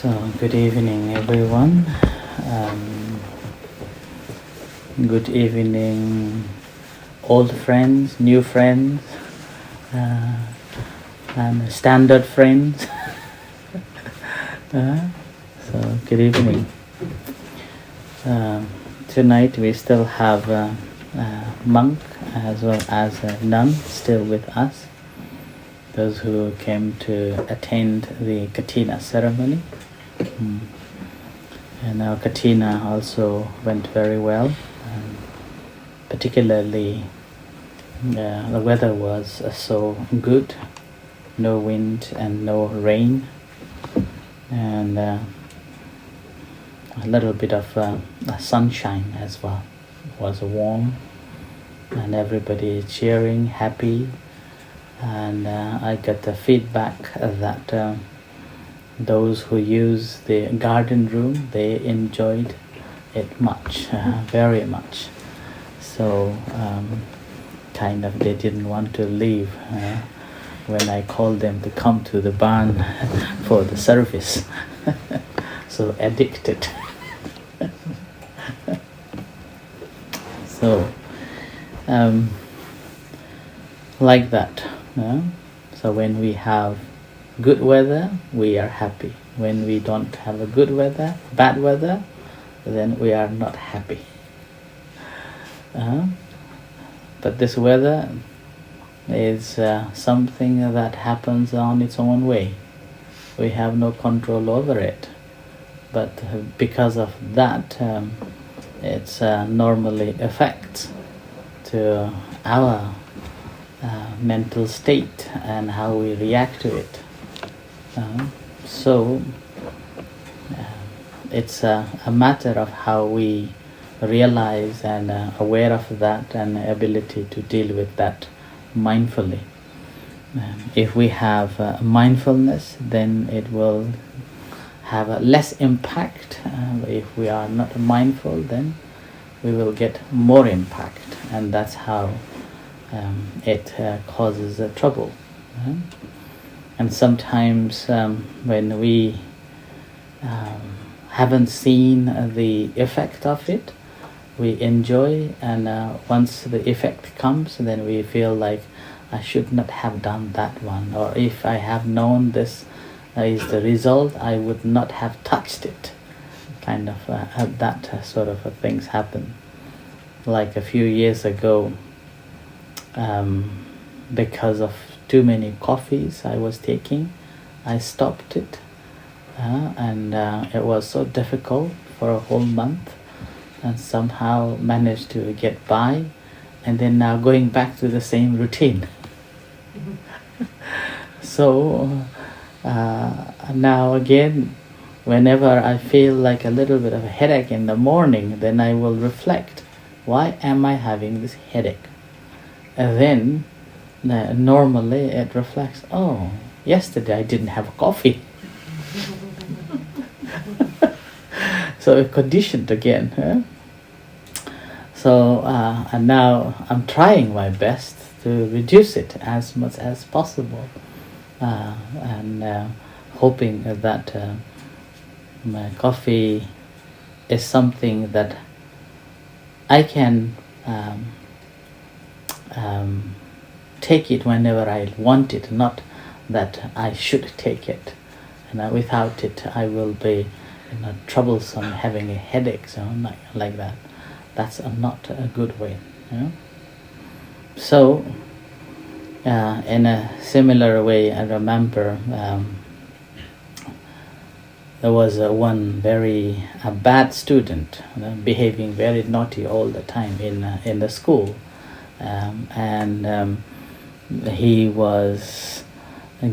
So, good evening, everyone. Um, good evening, old friends, new friends, uh, and standard friends. So, good evening. Tonight we still have a monk as well as a nun still with us. Those who came to attend the Katina ceremony. And our Katina also went very well. Particularly, the weather was so good, no wind and no rain, and a little bit of sunshine as well. It was warm, and everybody cheering, happy. And I got the feedback that those who use the garden room, they enjoyed it much, very much. So kind of they didn't want to leave when I called them to come to the barn for the service. So addicted. So like that. So when we have good weather, we are happy. When we don't have a good weather, bad weather, then we are not happy. But this weather is something that happens on its own way. We have no control over it. But because of that, it's normally affects to our mental state and how we react to it. So it's a matter of how we realize and aware of that and ability to deal with that mindfully. If we have mindfulness, then it will have a less impact. If we are not mindful, then we will get more impact, and that's how it causes trouble. And sometimes when we haven't seen the effect of it, we enjoy, and once the effect comes, then we feel like I should not have done that one, or if I have known this is the result, I would not have touched it. Kind of that sort of things happen. Like a few years ago, because of too many coffees I was taking, I stopped it, and it was so difficult for a whole month, and somehow managed to get by, and then now going back to the same routine. So now again, whenever I feel like a little bit of a headache in the morning, then I will reflect, why am I having this headache? And then normally it reflects, oh, yesterday I didn't have coffee. So it's conditioned again. So and now I'm trying my best to reduce it as much as possible, and hoping that my coffee is something that I can take it whenever I want it, not that I should take it. And without it, I will be troublesome, having a headache, so like that. That's not a good way. So, in a similar way, I remember there was one very bad student, behaving very naughty all the time in the school, and he was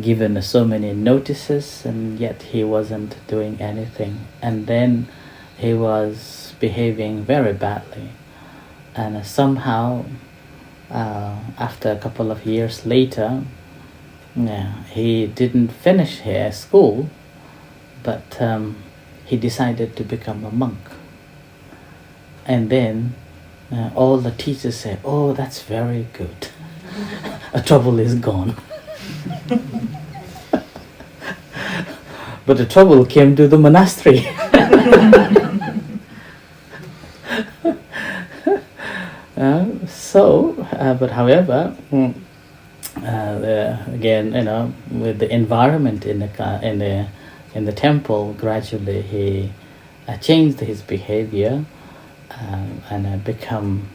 given so many notices, and yet he wasn't doing anything. And then he was behaving very badly, and somehow after a couple of years later, he didn't finish his school, but he decided to become a monk. And then all the teachers said, oh, that's very good. Trouble is gone. But the trouble came to the monastery. But however, again, with the environment in the temple, gradually he changed his behavior and become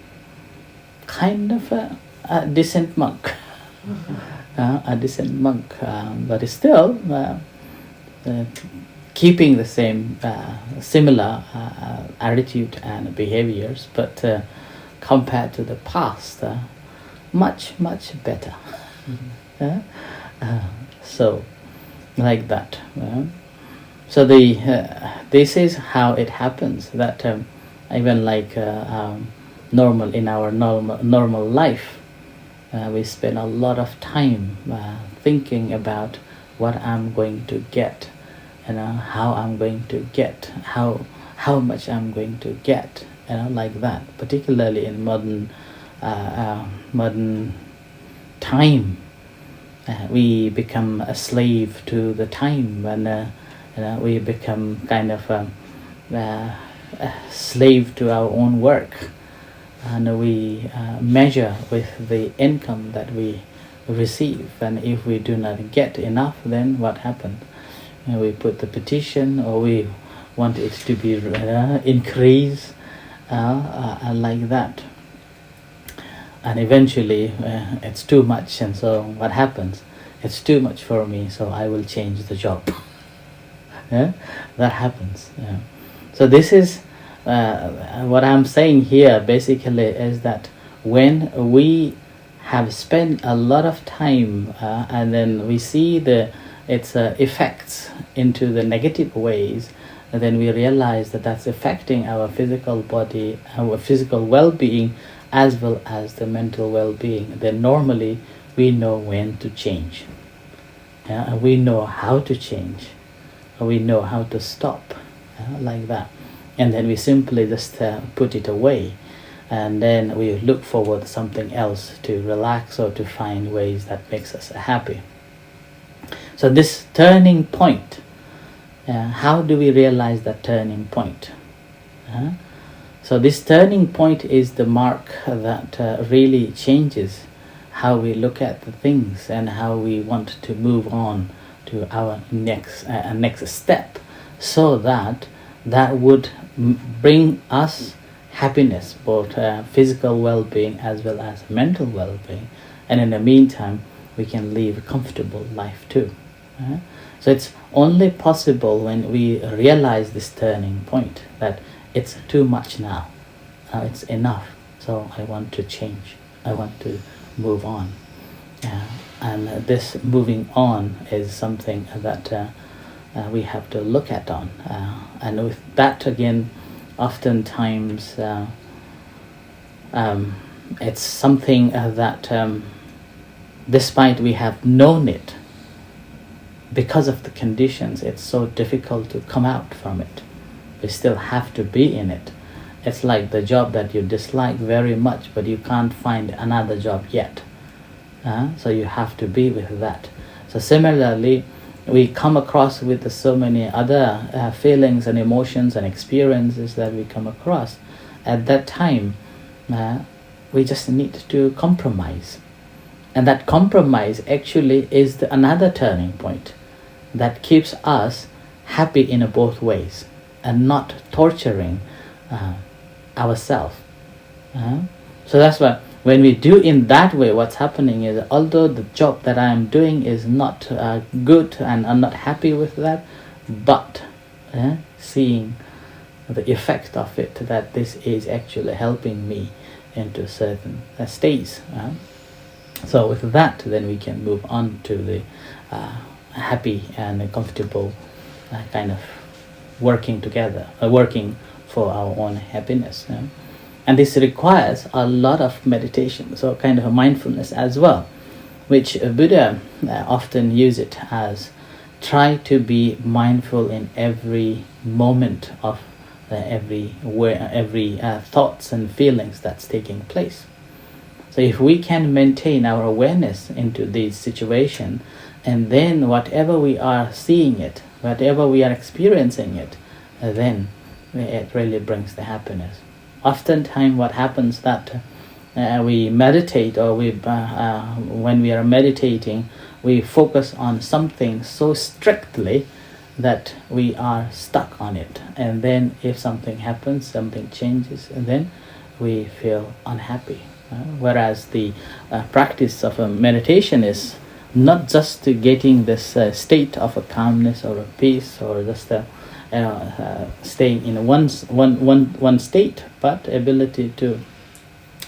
kind of a decent monk, but still keeping the same similar attitude and behaviors, but compared to the past, much better. So like that. So this is how it happens, that even like normal in our normal life, we spend a lot of time thinking about what I'm going to get, how I'm going to get, how much I'm going to get, like that. Particularly in modern time, we become a slave to the time, when we become kind of a slave to our own work, and we measure with the income that we receive. And if we do not get enough, then what happens? We put the petition, or we want it to be increased, like that. And eventually it's too much, and so what happens? It's too much for me, so I will change the job. That happens. So this is what I'm saying here basically is that when we have spent a lot of time and then we see its effects into the negative ways, and then we realize that that's affecting our physical body, our physical well-being, as well as the mental well-being, then normally we know when to change. And we know how to change. We know how to stop, like that. And then we simply just put it away, and then we look forward to something else to relax or to find ways that makes us happy. So this turning point, how do we realize that turning point? So this turning point is the mark that really changes how we look at the things and how we want to move on to our next step, so that would bring us happiness, both physical well-being as well as mental well-being, and in the meantime we can live a comfortable life too. So it's only possible when we realize this turning point, that it's too much now, it's enough, so I want to change, I want to move on. And this moving on is something that we have to look at on. And with that again, oftentimes it's something that despite we have known it, because of the conditions, it's so difficult to come out from it. We still have to be in it. It's like the job that you dislike very much, but you can't find another job yet. So you have to be with that. So similarly, we come across with so many other feelings and emotions and experiences that we come across. At that time, we just need to compromise. And that compromise actually is another turning point that keeps us happy in both ways and not torturing ourselves. So that's why when we do in that way, what's happening is, although the job that I am doing is not good and I'm not happy with that, but seeing the effect of it, that this is actually helping me into certain states. So with that, then we can move on to the happy and comfortable kind of working together, working for our own happiness. And this requires a lot of meditation, so kind of a mindfulness as well, which Buddha often use it as try to be mindful in every moment of every thoughts and feelings that's taking place. So if we can maintain our awareness into this situation, and then whatever we are seeing it, whatever we are experiencing it, then it really brings the happiness. Oftentimes what happens that we meditate, or when we are meditating, we focus on something so strictly that we are stuck on it, and then if something happens, something changes, and then we feel unhappy. Whereas the practice of a meditation is not just to getting this state of a calmness or a peace, or just staying in one state, but ability to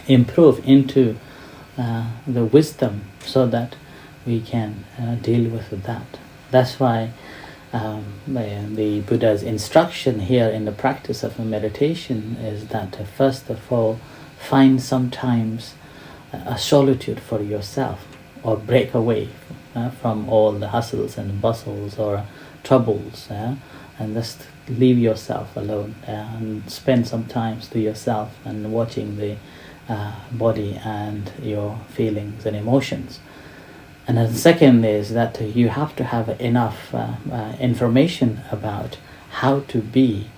improve into the wisdom, so that we can deal with that. That's why the Buddha's instruction here in the practice of a meditation is that first of all, find sometimes a solitude for yourself, or break away from all the hustles and bustles or troubles, and just leave yourself alone and spend some time to yourself and watching the body and your feelings and emotions. And then the second is that you have to have enough information about how to be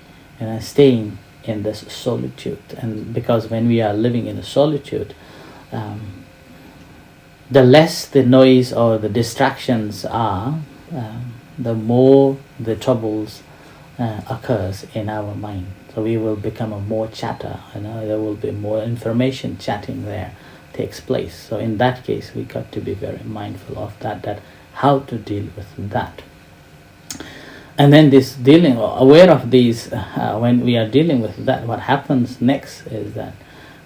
staying in this solitude. And because when we are living in a solitude, the less the noise or the distractions are, the more the troubles occurs in our mind. So we will become a more chatter, there will be more information chatting there takes place. So in that case, we got to be very mindful of that how to deal with that. And then this dealing, aware of these, when we are dealing with that, what happens next is that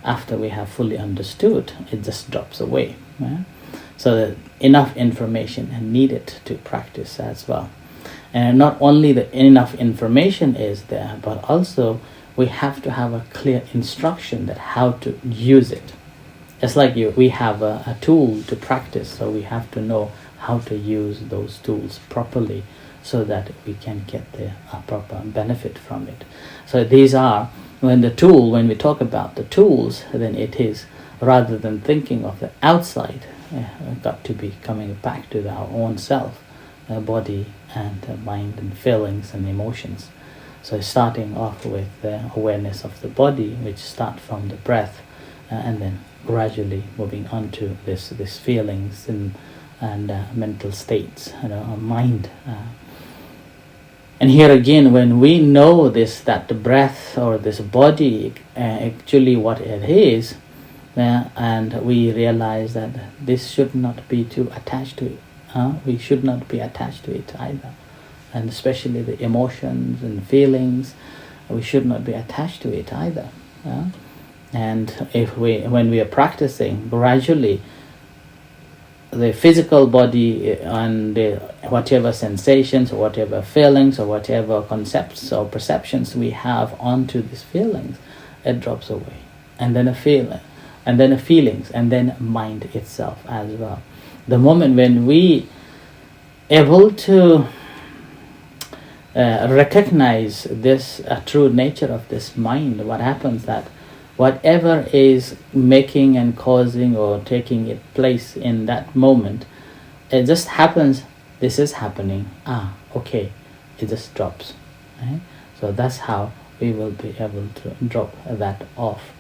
after we have fully understood, it just drops away. So that enough information is needed to practice as well. And not only the enough information is there, but also we have to have a clear instruction that how to use it. It's like we have a tool to practice, so we have to know how to use those tools properly, so that we can get the proper benefit from it. So these are, when we talk about the tools, then it is, rather than thinking of the outside, we've got to be coming back to our own self, body and mind and feelings and emotions. So starting off with the awareness of the body, which start from the breath, and then gradually moving on to this feelings and mental states, our mind. And here again, when we know this, that the breath or this body actually what it is, and we realize that this should not be too attached to it. We should not be attached to it either. And especially the emotions and feelings, we should not be attached to it either. And when we are practicing, gradually the physical body and whatever sensations or whatever feelings or whatever concepts or perceptions we have onto these feelings, it drops away. And then a feeling, and then a feelings, and then mind itself as well. The moment when we able to recognize this true nature of this mind, what happens that whatever is making and causing or taking its place in that moment, it just happens, this is happening, okay, it just drops. Right? So that's how we will be able to drop that off,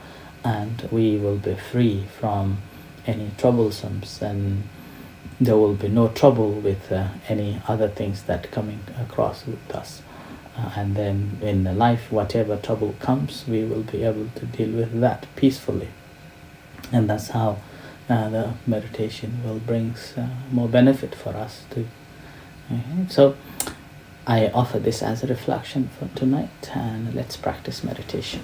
and we will be free from any troublesomes, and there will be no trouble with any other things that coming across with us. And then in the life, whatever trouble comes, we will be able to deal with that peacefully. And that's how the meditation will bring more benefit for us too. So I offer this as a reflection for tonight, and let's practice meditation.